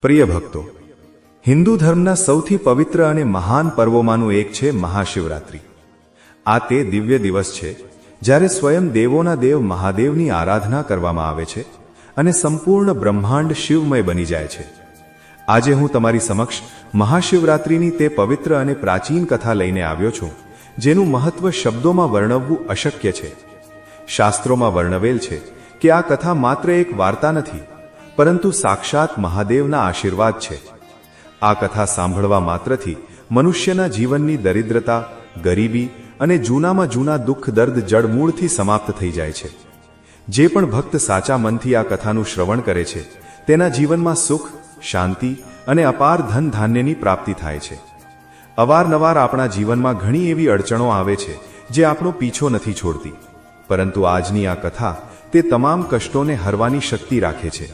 પ્રિય ભક્તો, હિન્દુ ધર્મના સૌથી પવિત્ર અને મહાન પર્વોમાંનું એક છે મહાશિવરાત્રિ. આ તે દિવ્ય દિવસ છે જ્યારે સ્વયં દેવોના દેવ મહાદેવની આરાધના કરવામાં આવે છે અને સંપૂર્ણ બ્રહ્માંડ શિવમય બની જાય છે. આજે હું તમારી સમક્ષ મહાશિવરાત્રિની તે પવિત્ર અને પ્રાચીન કથા લઈને આવ્યો છું, જેનું મહત્વ શબ્દોમાં વર્ણવવું અશક્ય છે. શાસ્ત્રોમાં વર્ણવેલ છે કે આ કથા માત્ર એક વાર્તા નથી, પરંતુ સાક્ષાત મહાદેવના આશીર્વાદ છે. આ કથા સાંભળવા માત્રથી મનુષ્યના જીવનની દરિદ્રતા, ગરીબી અને જૂનામાં જૂના દુઃખ દર્દ જડમૂળથી સમાપ્ત થઈ જાય છે. જે પણ ભક્ત સાચા મનથી આ કથાનું શ્રવણ કરે છે, તેના જીવનમાં સુખ, શાંતિ અને અપાર ધન ધાન્યની પ્રાપ્તિ થાય છે. અવારનવાર આપણા જીવનમાં ઘણી એવી અડચણો આવે છે જે આપણો પીછો નથી છોડતી, પરંતુ આજની આ કથા તે તમામ કષ્ટોને હરવાની શક્તિ રાખે છે.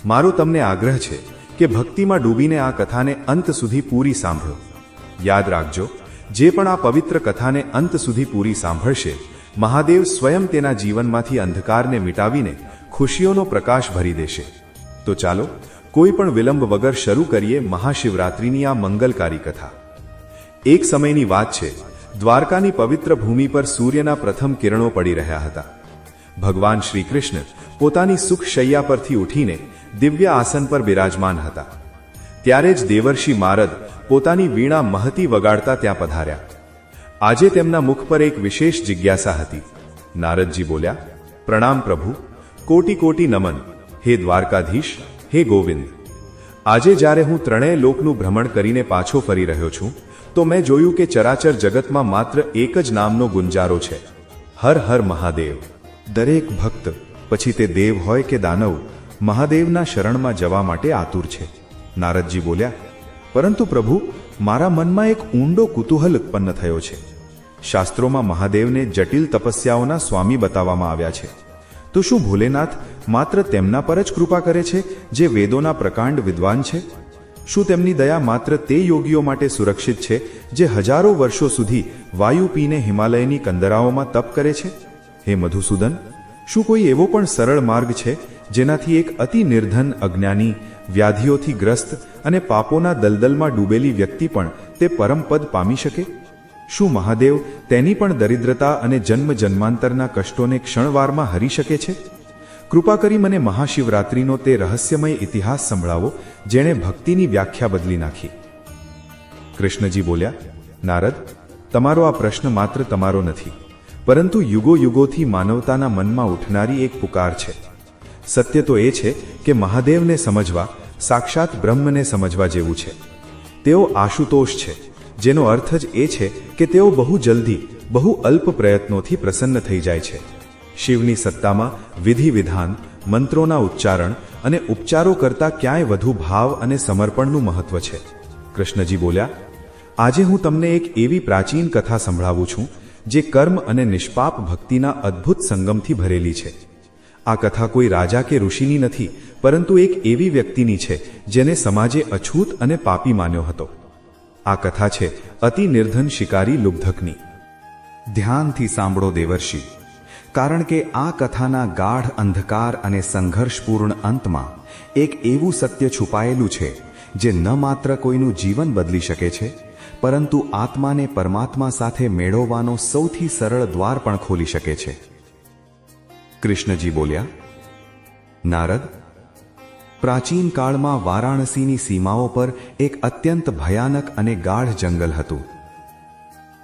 મારો તમને આગ્રહ છે કે ભક્તિમાં ડૂબીને આ કથાને અંત સુધી પૂરી સાંભળો. યાદ રાખજો, જે પણ આ પવિત્ર કથાને અંત સુધી પૂરી સાંભળશે, મહાદેવ સ્વયં તેના જીવનમાંથી અંધકારને મિટાવીને ખુશીઓનો પ્રકાશ ભરી દેશે. તો ચાલો કોઈ પણ વિલંબ વગર શરૂ કરીએ મહાશિવરાત્રિની આ મંગલકારી કથા. એક સમયની વાત છે, દ્વારકાની પવિત્ર ભૂમિ પર સૂર્યના પ્રથમ કિરણો પડી રહ્યા હતા. ભગવાન શ્રી કૃષ્ણ પોતાની સુખ શૈયા પરથી ઉઠીને દિવ્ય આસન પર બિરાજમાન હતા. ત્યારે જ દેવર્ષિ નારદ પોતાની વીણા મહતી વગાડતા ત્યાં પધાર્યા. આજે તેમના મુખ પર એક વિશેષ જિજ્ઞાસા હતી. નારદજી બોલ્યા, પ્રણામ પ્રભુ, કોટી કોટી નમન, હે દ્વારકાધીશ, હે ગોવિંદ. આજે જ્યારે હું ત્રણેય લોકનું ભ્રમણ કરીને પાછો ફરી રહ્યો છું, તો મેં જોયું કે ચરાચર જગતમાં માત્ર એક જ નામનો ગુંજારો છે, હર હર મહાદેવ. દરેક ભક્ત, પછી તે દેવ હોય કે દાનવ, મહાદેવના શરણમાં જવા માટે આતુર છે. નારદજી બોલ્યા, પરંતુ પ્રભુ, મારા મનમાં એક ઊંડો કુતૂહલ ઉત્પન્ન થયો છે. શાસ્ત્રોમાં મહાદેવને જટિલ તપસ્યાઓના સ્વામી બતાવવામાં આવ્યા છે, તો શું ભોલેનાથ માત્ર તેમના પર જ કૃપા કરે છે જે વેદોના પ્રકાંડ વિદ્વાન છે? શું તેમની દયા માત્ર તે યોગીઓ માટે સુરક્ષિત છે જે હજારો વર્ષો સુધી વાયુ પીને હિમાલયની કંદરાઓમાં તપ કરે છે? હે મધુસૂદન, શું કોઈ એવો પણ સરળ માર્ગ છે જેનાથી એક અતિ નિર્ધન, અજ્ઞાની, વ્યાધિઓથી ગ્રસ્ત અને પાપોના દલદલમાં ડૂબેલી વ્યક્તિ પણ તે પરમપદ પામી શકે? શું મહાદેવ તેની પણ દરિદ્રતા અને જન્મ જન્માંતરના કષ્ટોને ક્ષણવારમાં હરી શકે છે? કૃપા કરી મને મહાશિવરાત્રિનો તે રહસ્યમય ઇતિહાસ સંભળાવો જેણે ભક્તિની વ્યાખ્યા બદલી નાખી. કૃષ્ણજી બોલ્યા, નારદ, તમારો આ પ્રશ્ન માત્ર તમારો નથી, પરંતુ યુગો યુગોથી માનવતાના મનમાં ઉઠનારી એક પુકાર છે. સત્ય તો એ છે કે મહાદેવને સમજવા સાક્ષાત બ્રહ્મને સમજવા જેવું છે. તેઓ આશુતોષ છે, જેનો અર્થ જ એ છે કે તેઓ બહુ જલ્દી, બહુ અલ્પ પ્રયત્નોથી પ્રસન્ન થઈ જાય છે. શિવની સત્તામાં વિધિ વિધાન, મંત્રોના ઉચ્ચારણ અને ઉપચારો કરતાં ક્યાંય વધુ ભાવ અને સમર્પણનું મહત્વ છે. કૃષ્ણજી બોલ્યા, આજે હું તમને એક એવી પ્રાચીન કથા સંભળાવું છું જે કર્મ અને નિષ્પાપ ભક્તિના અદ્ભુત સંગમથી ભરેલી છે. આ કથા કોઈ રાજા કે ઋષિની નથી, પરંતુ એક એવી વ્યક્તિની છે જેને સમાજે અછૂત અને પાપી માન્યો હતો. આ કથા છે અતિ નિર્ધન શિકારી લુબ્ધકની. ધ્યાનથી સાંભળો દેવર્ષિ, કારણ કે આ કથાના ગાઢ અંધકાર અને સંઘર્ષપૂર્ણ અંતમાં એક એવું સત્ય છુપાયેલું છે જે ન માત્ર કોઈનું જીવન બદલી શકે છે, પરંતુ આત્માને પરમાત્મા સાથે મેળવવાનો સૌથી સરળ દ્વાર પણ ખોલી શકે છે. કૃષ્ણજી બોલ્યા, નારદ, પ્રાચીન કાળમાં વારાણસીની સીમાઓ પર એક અત્યંત ભયાનક અને ગાઢ જંગલ હતું.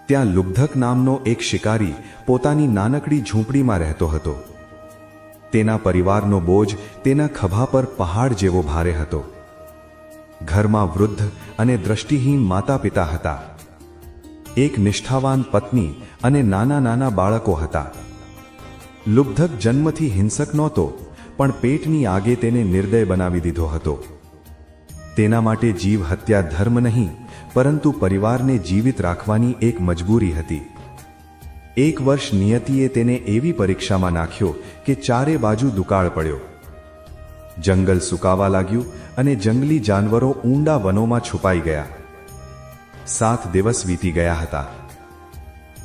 ત્યાં લુબ્ધક નામનો એક શિકારી પોતાની નાનકડી ઝૂંપડીમાં રહેતો હતો. તેના પરિવારનો બોજ તેના ખભા પર પહાડ જેવો ભારે હતો. ઘરમાં વૃદ્ધ અને દ્રષ્ટિહીન માતા પિતા હતા. એક નિષ્ઠાવાન પત્ની અને નાના નાના બાળકો હતા. લુબ્ધક જન્મથી હિંસક નહોતો, પણ પેટની આગે તેને નિર્દય બનાવી દીધો હતો. તેના માટે જીવ હત્યા ધર્મ નહીં, પરંતુ પરિવારને જીવિત રાખવાની એક મજબૂરી હતી. એક વર્ષ નિયતિએ તેને એવી પરીક્ષામાં નાખ્યો કે ચારે બાજુ દુકાળ પડ્યો. જંગલ સુકાવા લાગ્યું અને જંગલી જાનવરો ઊંડા વનોમાં છુપાઈ ગયા. 7 દિવસ વીતી ગયા હતા.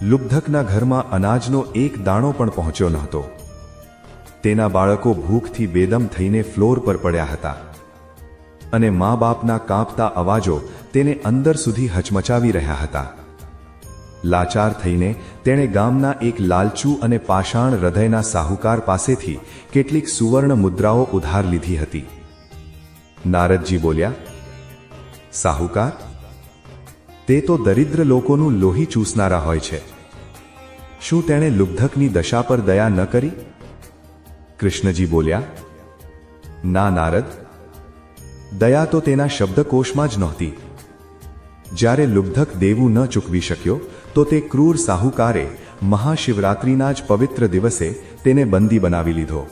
લુબ્ધકના ઘરમાં અનાજનો એક દાણો પણ પહોંચ્યો નહોતો. તેના બાળકો ભૂખથી બેદમ થઈને ફ્લોર પર પડ્યા હતા. અને મા બાપના કાંપતા અવાજો તેને અંદર સુધી હચમચાવી રહ્યા હતા. લાચાર થઈને તેણે ગામના એક લાલચુ અને પાષાણ હૃદયના સાહુકાર પાસેથી કેટલીક સુવર્ણ મુદ્રાઓ ઉધાર લીધી હતી. નારદજી બોલ્યા, સાહુકાર, તે તો દરિદ્ર લોકોનું લોહી ચૂસનારા હોય છે. શું તેણે લુબ્ધકની દશા પર દયા ન કરી? કૃષ્ણજી બોલ્યા, ના નારદ, દયા તો તેના શબ્દકોશમાં જ નહોતી. જ્યારે લુબ્ધક દેવું ન ચૂકવી શક્યો તો તે ક્રૂર સાહુકારે મહાશિવરાત્રિના જ પવિત્ર દિવસે તેને બંદી બનાવી લીધો.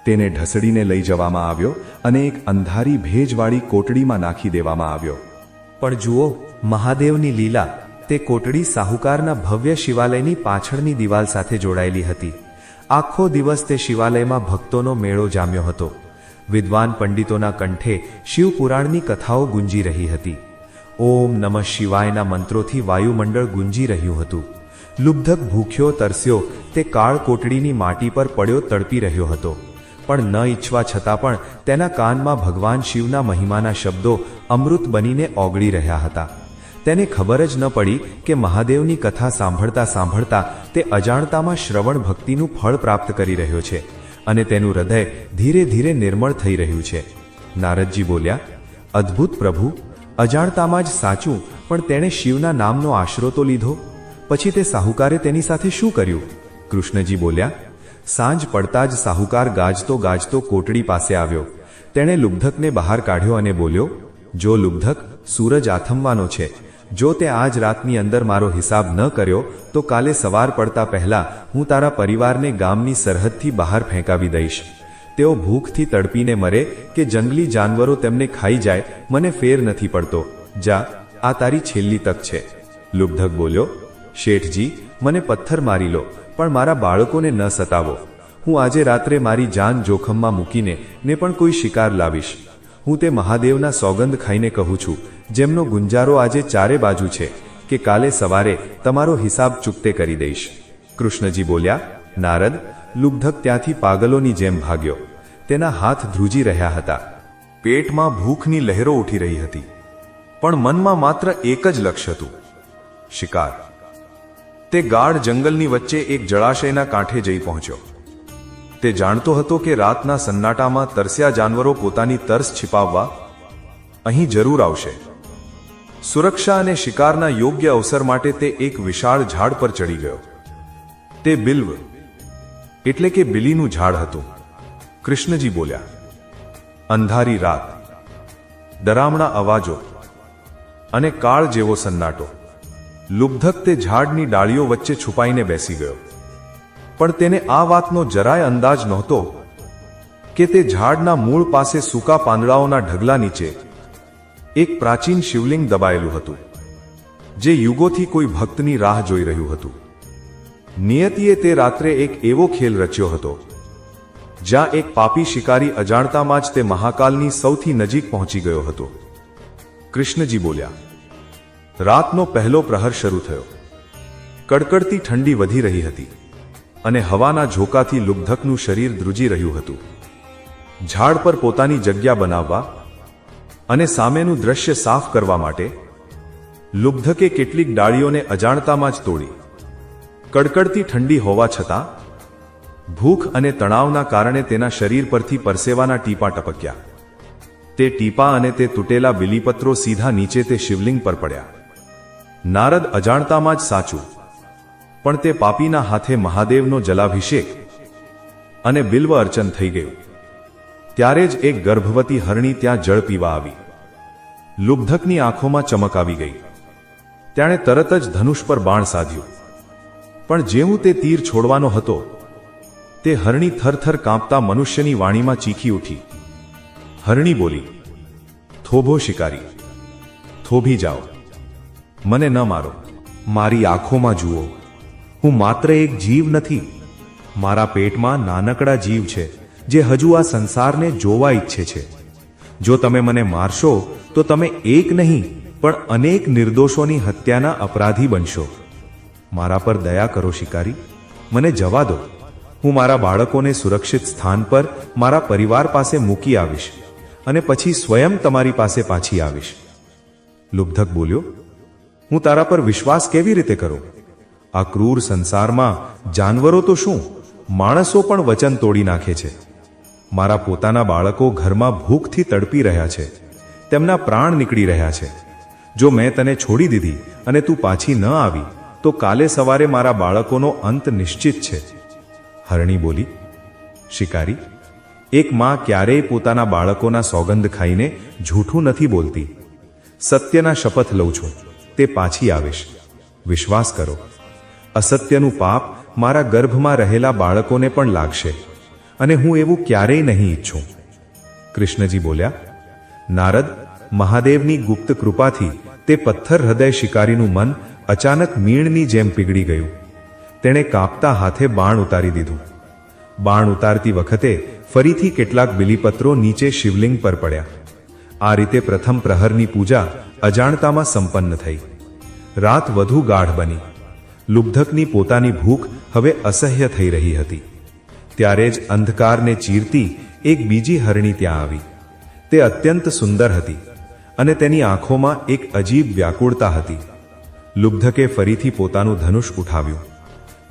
તેને ઢસડીને લઈ જવામાં આવ્યો અને એક અંધારી ભેજવાળી કોટડીમાં નાખી દેવામાં આવ્યો. પણ જુઓ મહાદેવની લીલા, તે કોટડી સાહુકારના ભવ્ય શિવાલયની પાછળની દિવાલ સાથે જોડાયેલી હતી. આખો દિવસ તે શિવાલયમાં ભક્તોનો મેળો જામ્યો હતો. વિદ્વાન પંડિતોના કંઠે શિવપુરાણની કથાઓ ગુંજી રહી હતી. ઓમ નમઃ શિવાયના મંત્રોથી વાયુમંડળ ગુંજી રહ્યું હતું. લુબ્ધક ભૂખ્યો તરસ્યો તે કાળ કોટડીની માટી પર પડ્યો તડપી રહ્યો હતો. પણ ન ઈચ્છવા છતાં પણ તેના કાનમાં ભગવાન શિવના મહિમાના શબ્દો અમૃત બનીને ઓગળી રહ્યા હતા. તેને ખબર જ ન પડી કે મહાદેવની કથા સાંભળતા સાંભળતા તે અજાણતામાં શ્રવણ ભક્તિનું ફળ પ્રાપ્ત કરી રહ્યો છે અને તેનું હૃદય ધીરે ધીરે નિર્મળ થઈ રહ્યું છે. નારદજી બોલ્યા, અદ્ભુત પ્રભુ, અજાણતામાં જ સાચું, પણ તેણે શિવના નામનો આશરો તો લીધો. પછી તે સાહુકારે તેની સાથે શું કર્યું? કૃષ્ણજી બોલ્યા, સાંજ પડતા જ સાહુકાર ગાજતો ગાજતો કોટડી પાસે આવ્યો. તેણે લુબ્ધકને બહાર કાઢ્યો અને બોલ્યો, જો લુબ્ધક, સૂરજ આથમવાનો છે. જો તે આજ રાતની અંદર મારો હિસાબ ન કર્યો તો કાલે સવાર પડતા પહેલા હું તારા પરિવારને ગામની સરહદથી બહાર ફેંકાવી દઈશ. તેઓ ભૂખથી તડપીને મરે કે જંગલી જાનવરો તેમને ખાઈ જાય, મને ફેર નથી પડતો. જા, આ તારી છેલ્લી તક છે. લુબ્ધક બોલ્યો, શેઠજી, મને પથ્થર મારી લો, પણ મારા બાળકોને ન સતાવો. હું આજે રાત્રે મારી જાન જોખમમાં મૂકીને ને પણ કોઈ શિકાર લાવીશ. હું તે મહાદેવના સોગંદ ખાઈને કહું છું, જેમનો ગુંજારો આજે ચારે બાજુ છે, કે કાલે સવારે તમારો હિસાબ ચૂકતે કરી દઈશ. કૃષ્ણજી બોલ્યા, નારદ, લુબ્ધક ત્યાંથી પાગલોની જેમ ભાગ્યો. તેના હાથ ધ્રુજી રહ્યા હતા. પેટમાં ભૂખની લહેરો ઉઠી રહી હતી, પણ મનમાં માત્ર એક જ લક્ષ્ય હતું, શિકાર. તે ગાઢ જંગલની વચ્ચે એક જળાશયના કાંઠે જઈ પહોંચ્યો. તે જાણતો હતો કે રાતના સન્નાટામાં તરસ્યા જાનવરો પોતાની તરસ छिपाવવા અહીં જરૂર આવશે. સુરક્ષા અને શિકારના યોગ્ય અવસર માટે તે એક વિશાળ ઝાડ પર ચડી ગયો. તે બિલ્વ એટલે કે બિલીનું ઝાડ હતું. કૃષ્ણજી બોલ્યા, અંધારી રાત, ડરામણા અવાજો અને કાળ જેવો સન્નાટો. લુબ્ધક તે ઝાડની ડાળીઓ વચ્ચે છુપાઈને બેસી ગયો. પણ તેને આ વાતનો જરાય અંદાજ નહોતો કે તે ઝાડના મૂળ પાસે સૂકા પાંદડાઓના ઢગલા નીચે એક પ્રાચીન શિવલિંગ દબાયેલું હતું, જે યુગોથી કોઈ ભક્તની રાહ જોઈ રહ્યું હતું. નિયતિએ તે રાત્રે એક એવો ખેલ રચ્યો હતો, જ્યાં એક પાપી શિકારી અજાણતામાં જ તે મહાકાલની સૌથી નજીક પહોંચી ગયો હતો. કૃષ્ણજી બોલ્યા, રાતનો પહેલો પ્રહર શરૂ થયો. કડકડતી ઠંડી વધી રહી હતી અને હવાના ઝોકાથી લુબ્ધકનું શરીર ધ્રુજી રહ્યું હતું. ઝાડ પર પોતાની જગ્યા બનાવવા અને સામેનું દ્રશ્ય સાફ કરવા માટે લુબ્ધકે કેટલીક ડાળીઓને અજાણતામાં જ તોડી. કડકડતી ઠંડી હોવા છતાં ભૂખ અને તણાવના કારણે તેના શરીર પરથી પરસેવાના ટીપા ટપક્યા. તે ટીપા અને તે તૂટેલા બિલીપત્રો સીધા નીચે તે શિવલિંગ પર પડ્યા. નારદ અજાણતામાં જ સાચું, પણ તે પાપીના હાથે મહાદેવનો જલાભિષેક અને બિલ્વ અર્ચન થઈ ગયું. ત્યારે જ એક ગર્ભવતી હરણી ત્યાં જળ પીવા આવી. લુબ્ધકની આંખોમાં ચમક આવી ગઈ. તેણે તરત જ ધનુષ પર બાણ સાધ્યું. પણ જેવું તે તીર છોડવાનો હતો, તે હરણી થરથર કાંપતા મનુષ્યની વાણીમાં ચીખી ઉઠી. હરણી બોલી, થોભો શિકારી, થોભી જાઓ, મને ન મારો. મારી આંખોમાં જુઓ, હું માત્ર એક જીવ નથી. મારા પેટમાં નાનકડા જીવ છે જે હજુ આ સંસારને જોવા ઈચ્છે છે. જો તમે મને મારશો તો તમે એક નહીં પણ અનેક નિર્દોષોની હત્યાના અપરાધી બનશો. મારા પર દયા કરો શિકારી, મને જવા દો. હું મારા બાળકોને સુરક્ષિત સ્થાન પર મારા પરિવાર પાસે મૂકી આવીશ અને પછી સ્વયં તમારી પાસે પાછી આવીશ. લુબ્ધક બોલ્યો, હું તારા પર વિશ્વાસ કેવી રીતે કરું? આ ક્રૂર સંસારમાં જાનવરો તો શું, માણસો પણ વચન તોડી નાખે છે. મારા પોતાના બાળકો ઘરમાં ભૂખથી તડપી રહ્યા છે, તેમના પ્રાણ નીકળી રહ્યા છે. જો મેં તને છોડી દીધી અને તું પાછી ન આવી તો કાલે સવારે મારા બાળકોનો અંત નિશ્ચિત છે. હરણી બોલી, શિકારી, એક માં ક્યારેય પોતાના બાળકોના સોગંદ ખાઈને જૂઠું નથી બોલતી. સત્યના શપથ લઉં છું, તે પાછી આવીશ. વિશ્વાસ કરો, અસત્યનું પાપ મારા ગર્ભમાં રહેલા બાળકોને પણ લાગશે અને હું એવું ક્યારેય નહીં ઈચ્છું. કૃષ્ણજી બોલ્યા, નારદ, મહાદેવની ગુપ્ત કૃપાથી તે પથ્થર હૃદય શિકારીનું મન અચાનક મીણની જેમ પીગળી ગયું. તેણે કાપતા હાથે બાણ ઉતારી દીધું. બાણ ઉતારતી વખતે ફરીથી કેટલાક બિલીપત્રો નીચે શિવલિંગ પર પડ્યા. આ રીતે પ્રથમ પ્રહરની પૂજા અજાણતામાં સંપન્ન થઈ. રાત વધુ ગાઢ બની. લુબ્ધકની પોતાની ભૂખ હવે અસહ્ય થઈ રહી હતી. ત્યારે જ અંધકારને ચીરતી એક બીજી હરણી ત્યાં આવી. તે અત્યંત સુંદર હતી અને તેની આંખોમાં એક અજીબ વ્યાકુળતા હતી. લુબ્ધકે ફરીથી પોતાનું ધનુષ ઉઠાવ્યું.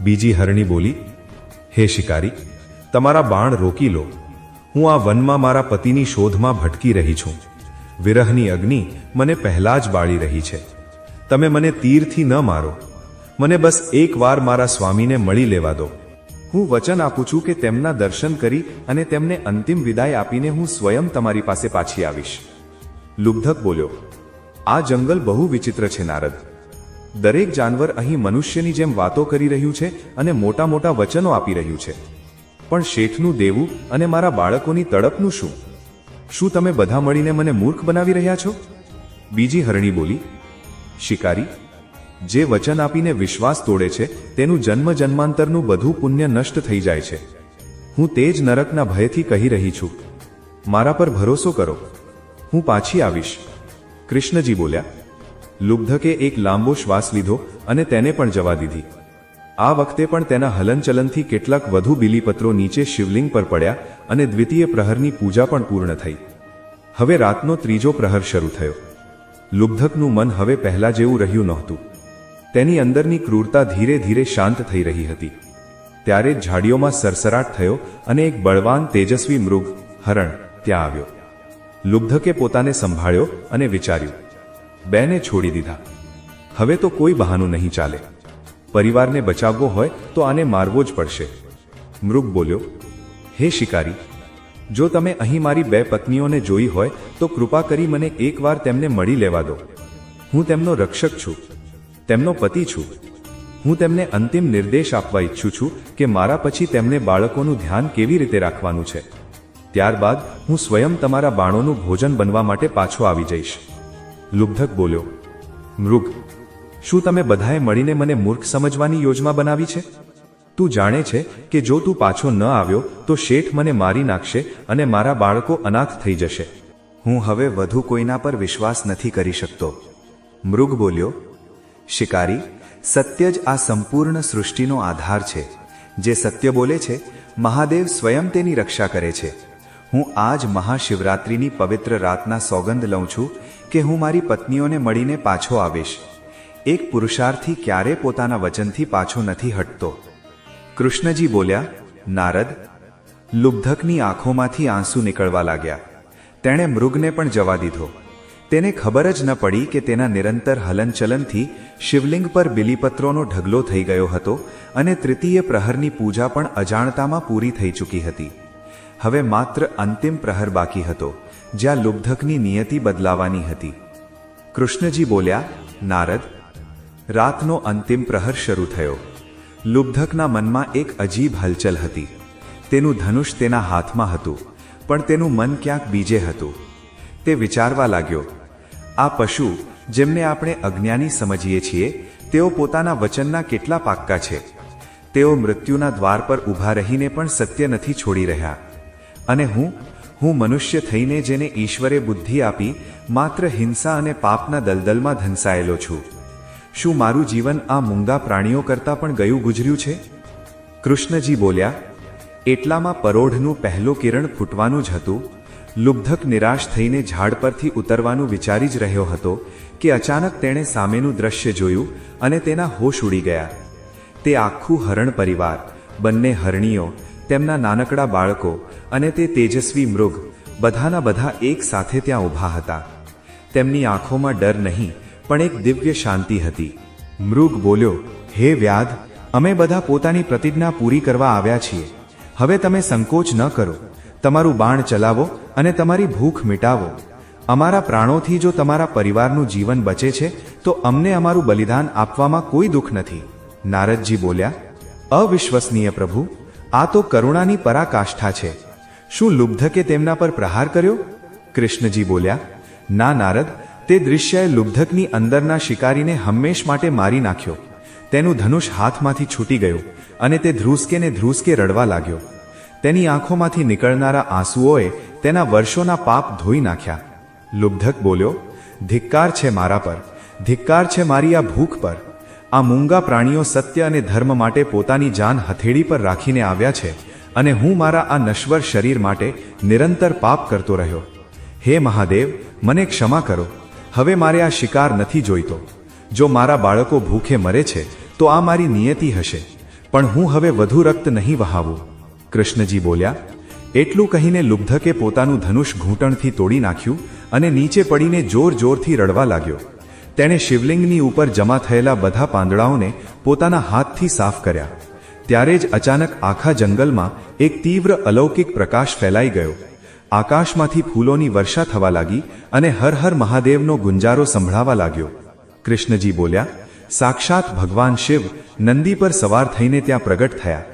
બીજી હરણી બોલી, હે શિકારી, તમારા બાણ રોકી લો. હું આ વનમાં મારા પતિની શોધમાં ભટકી રહી છું. વિરહની અગ્નિ મને પહેલા જ બાળી રહી છે. તમે મને તીરથી ન મારો. મને બસ એકવાર મારા સ્વામીને મળી લેવા દો. હું વચન આપું છું કે તેમના દર્શન કરી અને તેમને અંતિમ વિદાય આપીને હું સ્વયં તમારી પાસે પાછી આવીશ. લુબ્ધક બોલ્યો, આ જંગલ બહુ વિચિત્ર છે નારદ. દરેક જાનવર અહીં મનુષ્યની જેમ વાતો કરી રહ્યું છે અને મોટા મોટા વચનો આપી રહ્યું છે. પણ શેઠનું દેવું અને મારા બાળકોની તડપનું શું? શું તમે બધા મળીને મને મૂર્ખ બનાવી રહ્યા છો? બીજી હરણી બોલી, શિકારી, જે વચન આપીને વિશ્વાસ તોડે છે તેનું જન્મ જન્માંતરનું બધું પુણ્ય નષ્ટ થઈ જાય છે. હું તે જ નરકના ભયથી કહી રહી છું. મારા પર ભરોસો કરો, હું પાછી આવીશ. કૃષ્ણજી બોલ્યા. લુબ્ધકે એક લાંબો શ્વાસ લીધો અને તેને પણ જવા દીધી. આ વખતે પણ તેના હલનચલનથી કેટલાક વધુ બિલીપત્રો નીચે શિવલિંગ પર પડ્યા અને દ્વિતીય પ્રહરની પૂજા પણ પૂર્ણ થઈ. હવે રાતનો ત્રીજો પ્રહર શરૂ થયો. લુબ્ધકનું મન હવે પહેલા જેવું રહ્યું નહોતું. તેની અંદરની ક્રૂરતા ધીરે ધીરે શાંત થઈ રહી હતી. ત્યારે જ ઝાડીઓમાં સરસરાટ થયો અને એક બળવાન તેજસ્વી મૃગ, હરણ, ત્યાં આવ્યો. લુબ્ધકે પોતાને સંભાળ્યો અને વિચાર્યું, બેને છોડી દીધા. હવે તો કોઈ બહાનું નહીં ચાલે. પરિવારને બચાવવો હોય તો આને મારવો જ પડશે. મૃગ બોલ્યો, હે શિકારી, જો તમે અહીં મારી બે પત્નીઓને જોઈ હોય તો કૃપા કરી મને એકવાર તેમને મળી લેવા દો. હું તેમનો રક્ષક છું, તેમનો પતિ છું. હું તેમને અંતિમ નિર્દેશ આપવા ઈચ્છું છું કે મારા પછી તેમને બાળકોનું ધ્યાન કેવી રીતે રાખવાનું છે. ત્યારબાદ હું સ્વયં તમારા બાણોનું ભોજન બનવા માટે પાછો આવી જઈશ. લુબ્ધક બોલ્યો, મૃગ, શું તમે બધાએ મળીને મને મૂર્ખ સમજવાની યોજના બનાવી છે? તું જાણે છે કે જો તું પાછો ન આવ્યો તો શેઠ મને મારી નાખશે અને મારા બાળકો અનાથ થઈ જશે. હું હવે વધુ કોઈના પર વિશ્વાસ નથી કરી શકતો. મૃગ બોલ્યો, શિકારી, સત્ય જ આ સંપૂર્ણ સૃષ્ટિનો આધાર છે. જે સત્ય બોલે છે મહાદેવ સ્વયં તેની રક્ષા કરે છે. હું આજ મહાશિવરાત્રિની પવિત્ર રાતના સોગંદ લઉં છું કે હું મારી પત્નીઓને મળીને પાછો આવીશ. એક પુરુષાર્થી ક્યારે પોતાના વચનથી પાછો નથી હટતો. કૃષ્ણજી બોલ્યા, નારદ. લુબ્ધકની આંખોમાંથી આંસુ નીકળવા લાગ્યા. તેણે મૃગને પણ જવા દીધો. તેને ખબર જ ન પડી કે તેના નિરંતર હલનચલનથી શિવલિંગ પર બિલીપત્રોનો ઢગલો થઈ ગયો હતો અને તૃતીય પ્રહરની પૂજા પણ અજાણતામાં પૂરી થઈ ચૂકી હતી. હવે માત્ર અંતિમ પ્રહર બાકી હતો, જ્યાં લુબ્ધકની નિયતિ બદલાવાની હતી. કૃષ્ણજી બોલ્યા, નારદ. રાતનો અંતિમ પ્રહર શરૂ થયો. લુબ્ધકના મનમાં એક અજીબ હલચલ હતી. તેનું ધનુષ તેના હાથમાં હતું, પણ તેનું મન ક્યાંક બીજે હતું. તે વિચારવા લાગ્યો, આ પશુ, જેમને આપણે અજ્ઞાની સમજીએ છીએ, તેઓ પોતાના વચનના કેટલા પાક્કા છે. તેઓ મૃત્યુના દ્વાર પર ઊભા રહીને પણ સત્ય નથી છોડી રહ્યા. અને હું મનુષ્ય થઈને જેને ઈશ્વરે બુદ્ધિ આપી, માત્ર હિંસા અને પાપના દલદલમાં ધંસાયેલો છું. શું મારું જીવન આ મૂંગા પ્રાણીઓ કરતાં પણ ગયું ગુજર્યું છે? કૃષ્ણજી બોલ્યા. એટલામાં પરોઢનું પહેલું કિરણ ફૂટવાનું જ હતું. લુબ્ધક નિરાશ થઈને ઝાડ પરથી ઉતરવાનું વિચારી જ રહ્યો હતો કે અચાનક તેણે સામેનું દ્રશ્ય જોયું અને તેના હોશ ઉડી ગયા. તે આખું હરણ પરિવાર, બંને હરણીઓ, તેમના નાનકડા બાળકો અને તે તેજસ્વી મૃગ, બધાના બધા એક સાથે ત્યાં ઊભા હતા. તેમની આંખોમાં ડર નહીં પણ એક દિવ્ય શાંતિ હતી. મૃગ બોલ્યો, હે વ્યાધ, અમે બધા પોતાની પ્રતિજ્ઞા પૂરી કરવા આવ્યા છીએ. હવે તમે સંકોચ ન કરો, તમારું બાણ ચલાવો અને તમારી ભૂખ મિટાવો. અમારા પ્રાણોથી જો તમારા પરિવારનું જીવન બચે છે તો અમને અમારું બલિદાન આપવામાં કોઈ દુઃખ નથી. નારદજી બોલ્યા, અવિશ્વસનીય પ્રભુ, આ તો કરુણાની પરાકાષ્ઠા છે. શું લુબ્ધકે તેમના પર પ્રહાર કર્યો? કૃષ્ણજી બોલ્યા, ના નારદ, તે દૃશ્યએ લુબ્ધકની અંદરના શિકારીને હંમેશ માટે મારી નાખ્યો. તેનું ધનુષ હાથમાંથી છૂટી ગયું અને તે ધ્રુસકે રડવા લાગ્યો. તેની આંખોમાંથી નીકળનારા આંસુઓએ તેના વર્ષોના પાપ ધોઈ નાખ્યા. લુબ્ધક બોલ્યો, ધિક્કાર છે મારા પર, ધિક્કાર છે મારી આ ભૂખ પર. આ મૂંગા પ્રાણીઓ સત્ય અને ધર્મ માટે પોતાની જાન હથેળી પર રાખીને આવ્યા છે અને હું મારા આ નશ્વર શરીર માટે નિરંતર પાપ કરતો રહ્યો. હે મહાદેવ, મને ક્ષમા કરો. હવે મારે આ શિકાર નથી જોઈતો. જો મારા બાળકો ભૂખે મરે છે તો આ મારી નિયતિ હશે, પણ હું હવે વધુ રક્ત નહીં વહાવું. કૃષ્ણજી બોલ્યા. એટલું કહીને લુબ્ધકે પોતાનું ધનુષ ઘૂંટણથી તોડી નાખ્યું અને નીચે પડીને જોરથી રડવા લાગ્યો. તેણે શિવલિંગની ઉપર જમા થયેલા બધા પાંદડાઓને પોતાના હાથથી સાફ કર્યા. ત્યારે જ અચાનક આખા જંગલમાં એક તીવ્ર અલૌકિક પ્રકાશ ફેલાઈ ગયો. આકાશમાંથી ફૂલોની વર્ષા થવા લાગી અને હર હર મહાદેવનો ગુંજારો સંભળાવા લાગ્યો. કૃષ્ણજી બોલ્યા, સાક્ષાત ભગવાન શિવ નંદી પર સવાર થઈને ત્યાં પ્રગટ થયા.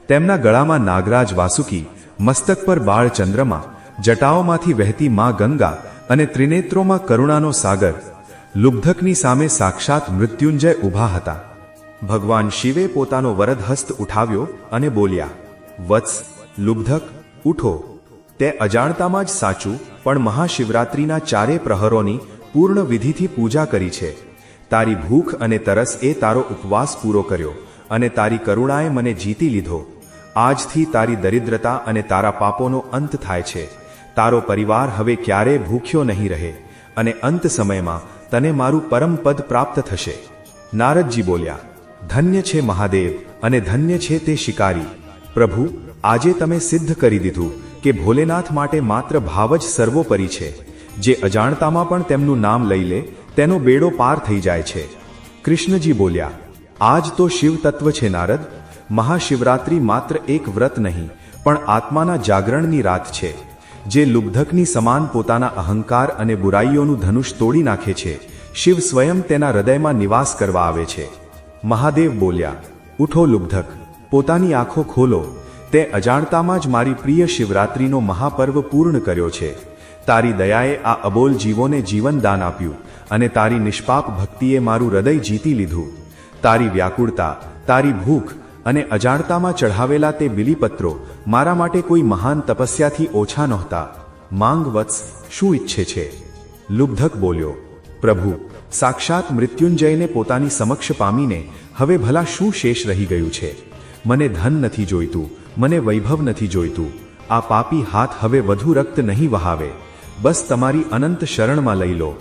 તેમના ગળામાં નાગરાજ વાસુકી, મસ્તક પર બાળ ચંદ્રમા, જટાઓમાંથી વહેતી મા ગંગા અને ત્રિનેત્રોમાં કરુણાનો સાગર. લુબ્ધકની સામે સાક્ષાત મૃત્યુંજય ઊભા હતા. ભગવાન શિવે પોતાનો વરદહસ્ત ઉઠાવ્યો અને બોલ્યા, વત્સ, લુબ્ધક, ઉઠો. તે અજાણતામાં જ સાચું પણ મહાશિવરાત્રિના ચારે પ્રહરોની પૂર્ણ વિધિથી પૂજા કરી છે. તારી ભૂખ અને તરસ એ તારો ઉપવાસ પૂરો કર્યો અને તારી કરુણાએ મને જીતી લીધો. આજથી તારી દરિદ્રતા અને તારા પાપોનો અંત થાય છે. તારો પરિવાર હવે ક્યારેય ભૂખ્યો નહીં રહે અને અંત સમયમાં તને મારું પરમ પદ પ્રાપ્ત થશે. નારદજી બોલ્યા, ધન્ય છે મહાદેવ અને ધન્ય છે તે શિકારી. પ્રભુ, આજે તમે સિદ્ધ કરી દીધું કે ભોલેનાથ માટે માત્ર ભાવ જ સર્વોપરી છે. જે અજાણતામાં પણ તેમનું નામ લઈ લે તેનો બેડો પાર થઈ જાય છે. કૃષ્ણજી બોલ્યા, આજ તો શિવ તત્વ છે નારદ. મહાશિવરાત્રિ માત્ર એક વ્રત નહીં પણ આત્માના જાગરણની રાત છે. જે લુબ્ધકની સમાન પોતાના અહંકાર અને બુરાઈઓનું ધનુષ તોડી નાખે છે, શિવ સ્વયં તેના હૃદયમાં નિવાસ કરવા આવે છે. મહાદેવ બોલ્યા, ઉઠો લુબ્ધક, પોતાની આંખો ખોલો. તે અજાણતામાં જ મારી પ્રિય શિવરાત્રિનો મહાપર્વ પૂર્ણ કર્યો છે. તારી દયાએ આ અબોલ જીવોને જીવન દાન આપ્યું અને તારી નિષ્પાપ ભક્તિએ મારું હૃદય જીતી લીધું. તારી વ્યાકુળતા, તારી ભૂખ અને અજાણતામાં ચઢાવેલા તે બિલીપત્રો મારા માટે કોઈ મહાન તપસ્યાથી ઓછા નહોતા. માંગ વત્સ, શું ઈચ્છે છે? લુબ્ધક બોલ્યો, પ્રભુ, સાક્ષાત મૃત્યુંજયને પોતાની સમક્ષ પામીને હવે ભલા શું શેષ રહી ગયું છે? મને ધન નથી જોઈતું, મને વૈભવ નથી જોઈતું. આ પાપી હાથ હવે વધુ રક્ત નહીં વહાવે. બસ તમારી અનંત શરણમાં લઈ લો.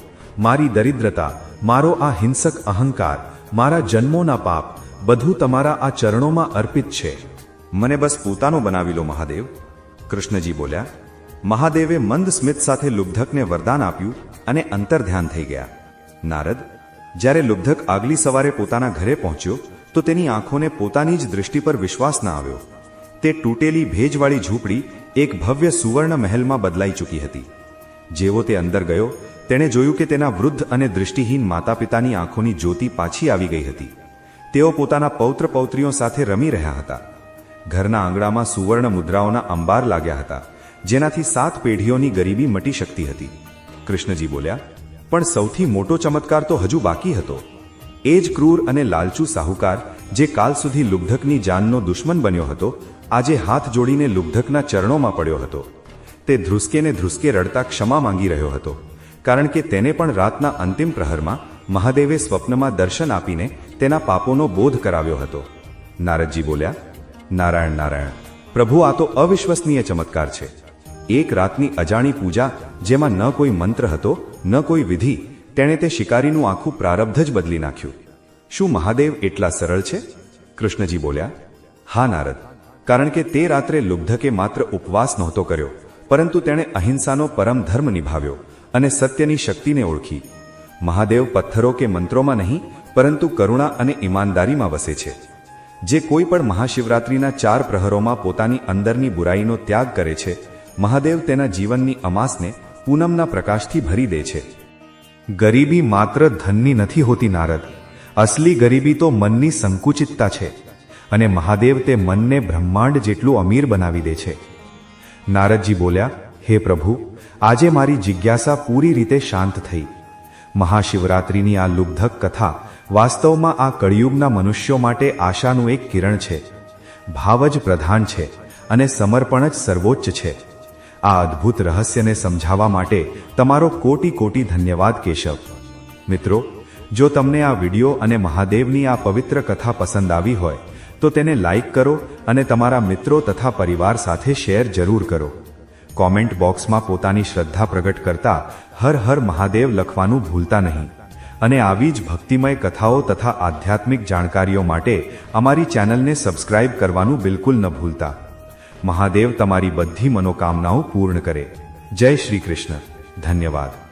મારી દરિદ્રતા, મારો આ હિંસક અહંકાર, મારા જન્મોના પાપ બધું તમારા આ ચરણોમાં અર્પિત છે. મને બસ પોતાનો બનાવી લો મહાદેવ. કૃષ્ણજી બોલ્યા. મહાદેવે મંદ સ્મિત સાથે લુબ્ધકને વરદાન આપ્યું અને અંતર્ધ્યાન થઈ ગયા. નારદ, જ્યારે લુબ્ધક આગલી સવારે પોતાના ઘરે પહોંચ્યો તો તેની આંખોને પોતાની જ દૃષ્ટિ પર વિશ્વાસ ન આવ્યો. તે તૂટેલી ભેજવાળી ઝૂંપડી એક ભવ્ય સુવર્ણ મહેલમાં બદલાઈ ચૂકી હતી. જેવો તે અંદર ગયો, તેણે જોયું કે તેના વૃદ્ધ અને દૃષ્ટિહીન માતા પિતાની આંખોની જ્યોતિ પાછી આવી ગઈ હતી. તેઓ પોતાના પૌત્ર પૌત્રીઓ સાથે રમી રહ્યા હતા. ઘરના આંગણામાં સુવર્ણ મુદ્રાઓના અંબાર લાગ્યા હતા, જેનાથી 7 પેઢીઓની ગરીબી મટી શકતી હતી. કૃષ્ણજી બોલ્યા, પણ સૌથી મોટો ચમત્કાર તો હજુ બાકી હતો. એ જ ક્રૂર અને લાલચુ સાહુકાર જે કાલ સુધી લુબ્ધકની જાનનો દુશ્મન બન્યો હતો, આજે હાથ જોડીને લુબ્ધકના ચરણોમાં પડ્યો હતો. તે ધ્રુસકે રડતા ક્ષમા માંગી રહ્યો હતો, કારણ કે તેને પણ રાતના અંતિમ પ્રહરમાં મહાદેવે સ્વપ્નમાં દર્શન આપીને તેના પાપોનો બોધ કરાવ્યો હતો. નારદજી બોલ્યા, નારાયણ નારાયણ, પ્રભુ, આ તો અવિશ્વસનીય ચમત્કાર છે. એક રાતની અજાણી પૂજા, જેમાં ન કોઈ મંત્ર હતો ન કોઈ વિધિ, તેણે તે શિકારીનું આખું પ્રારબ્ધ જ બદલી નાખ્યું. શું મહાદેવ એટલા સરળ છે? કૃષ્ણજી બોલ્યા, હા નારદ, કારણ કે તે રાત્રે લુબ્ધકે માત્ર ઉપવાસ નહોતો કર્યો, પરંતુ તેણે અહિંસાનો પરમ ધર્મ નિભાવ્યો અને સત્યની શક્તિને ઓળખી. મહાદેવ પથ્થરો કે મંત્રોમાં નહીં, પરંતુ કરુણા અને ઈમાનદારીમાં વસે છે. જે કોઈ પણ મહાશિવરાત્રિના 4 પ્રહરોમાં પોતાની અંદરની બુરાઈનો ત્યાગ કરે છે, મહાદેવ તેના જીવનની અમાસને પૂનમના પ્રકાશથી ભરી દે છે. ગરીબી માત્ર ધનની નથી હોતી નારદ, અસલી ગરીબી તો મનની સંકુચિતતા છે, અને મહાદેવ તે મનને બ્રહ્માંડ જેટલું અમીર બનાવી દે છે. નારદજી બોલ્યા, હે પ્રભુ, આજે મારી જિજ્ઞાસા પૂરી રીતે શાંત થઈ. મહાશિવરાત્રિની આ લુબ્ધક કથા વાસ્તવમાં આ કળિયુગના મનુષ્યો માટે આશાનું એક કિરણ છે. ભાવ જ પ્રધાન છે અને સમર્પણ જ સર્વોચ્ચ છે. આ અદ્ભુત રહસ્યને સમજાવવા માટે તમારો કોટી કોટી ધન્યવાદ કેશવ. મિત્રો, જો તમને આ વિડિયો અને મહાદેવની આ પવિત્ર કથા પસંદ આવી હોય તો તેને લાઈક કરો અને તમારા મિત્રો તથા પરિવાર સાથે શેર જરૂર કરો. કોમેન્ટ બોક્સમાં પોતાની શ્રદ્ધા પ્રગટ કરતા હર હર મહાદેવ લખવાનું ભૂલતા નહીં. અને આવી જ ભક્તિમય કથાઓ તથા આધ્યાત્મિક જાણકારીઓ માટે અમારી ચેનલને સબસ્ક્રાઇબ કરવાનું બિલકુલ ન ભૂલતા. મહાદેવ તમારી બધી મનોકામનાઓ પૂર્ણ કરે. જય શ્રી કૃષ્ણ. ધન્યવાદ.